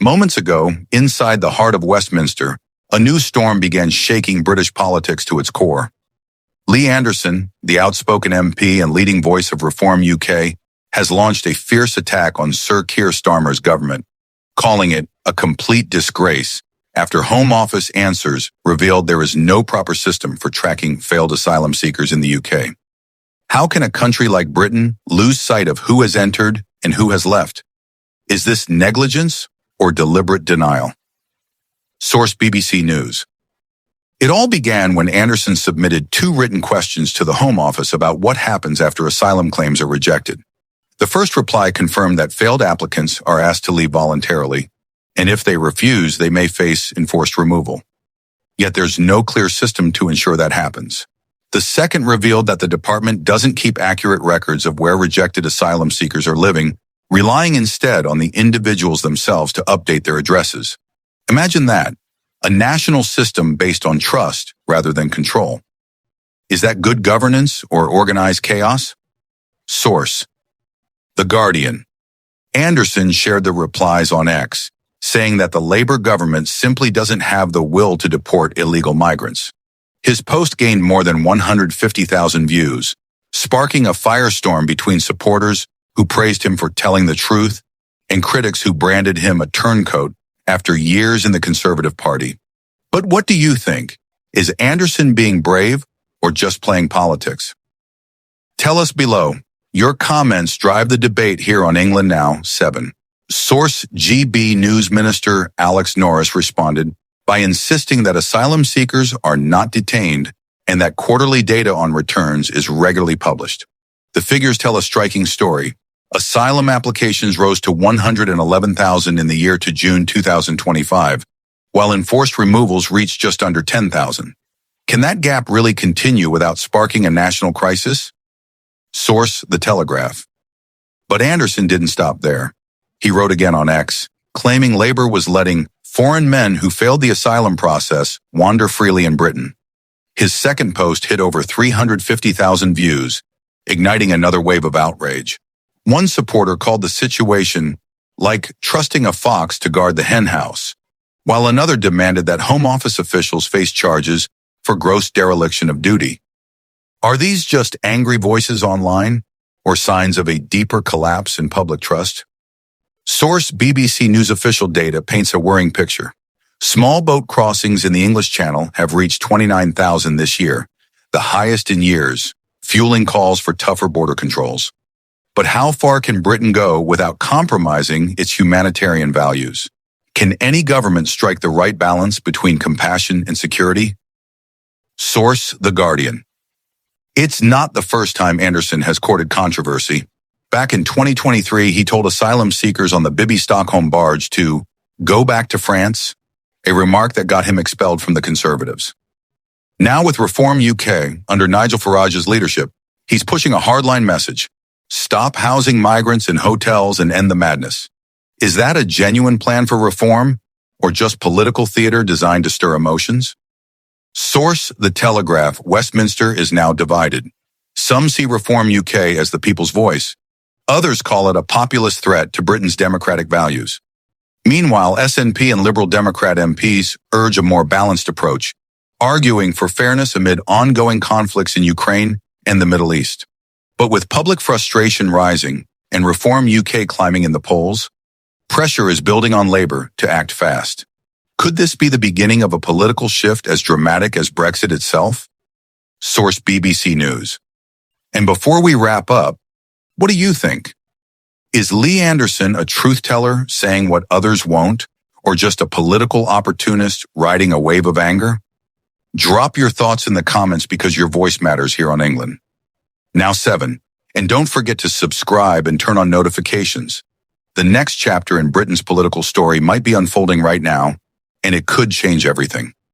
Moments ago, inside the heart of Westminster, a new storm began shaking British politics to its core. Lee Anderson, the outspoken MP and leading voice of Reform UK, has launched a fierce attack on Sir Keir Starmer's government, calling it a complete disgrace after Home Office answers revealed there is no proper system for tracking failed asylum seekers in the UK. How can a country like Britain lose sight of who has entered and who has left? Is this negligence or deliberate denial? Source BBC News. It all began when Anderson submitted 2 written questions to the Home Office about what happens after asylum claims are rejected. The first reply confirmed that failed applicants are asked to leave voluntarily, and if they refuse, they may face enforced removal. Yet there's no clear system to ensure that happens. The second revealed that the department doesn't keep accurate records of where rejected asylum seekers are living, relying instead on the individuals themselves to update their addresses. Imagine that, a national system based on trust rather than control. Is that good governance or organized chaos? Source: The Guardian. Anderson shared the replies on X, saying that the Labour government simply doesn't have the will to deport illegal migrants. His post gained more than 150,000 views, sparking a firestorm between supporters who praised him for telling the truth and critics who branded him a turncoat after years in the Conservative Party. But what do you think? Is Anderson being brave or just playing politics? Tell us below. Your comments drive the debate here on England Now 7. Source: GB News Minister Alex Norris responded by insisting that asylum seekers are not detained and that quarterly data on returns is regularly published. The figures tell a striking story. Asylum applications rose to 111,000 in the year to June 2025, while enforced removals reached just under 10,000. Can that gap really continue without sparking a national crisis? Source: The Telegraph. But Anderson didn't stop there. He wrote again on X, claiming Labour was letting foreign men who failed the asylum process wander freely in Britain. His second post hit over 350,000 views, igniting another wave of outrage. One supporter called the situation like trusting a fox to guard the hen house, while another demanded that Home Office officials face charges for gross dereliction of duty. Are these just angry voices online or signs of a deeper collapse in public trust? Source: BBC News official data paints a worrying picture. Small boat crossings in the English Channel have reached 29,000 this year, the highest in years, fueling calls for tougher border controls. But how far can Britain go without compromising its humanitarian values? Can any government strike the right balance between compassion and security? Source: The Guardian. It's not the first time Anderson has courted controversy. Back in 2023, he told asylum seekers on the Bibi Stockholm barge to go back to France, a remark that got him expelled from the Conservatives. Now with Reform UK, under Nigel Farage's leadership, he's pushing a hardline message. Stop housing migrants in hotels and end the madness. Is that a genuine plan for reform, or just political theater designed to stir emotions? Source: The Telegraph. Westminster is now divided. Some see Reform UK as the people's voice. Others call it a populist threat to Britain's democratic values. Meanwhile, SNP and Liberal Democrat MPs urge a more balanced approach, arguing for fairness amid ongoing conflicts in Ukraine and the Middle East. But with public frustration rising and Reform UK climbing in the polls, pressure is building on Labour to act fast. Could this be the beginning of a political shift as dramatic as Brexit itself? Source: BBC News. And before we wrap up, what do you think? Is Lee Anderson a truth teller saying what others won't, or just a political opportunist riding a wave of anger? Drop your thoughts in the comments because your voice matters here on England Now 7. And don't forget to subscribe and turn on notifications. The next chapter in Britain's political story might be unfolding right now, and it could change everything.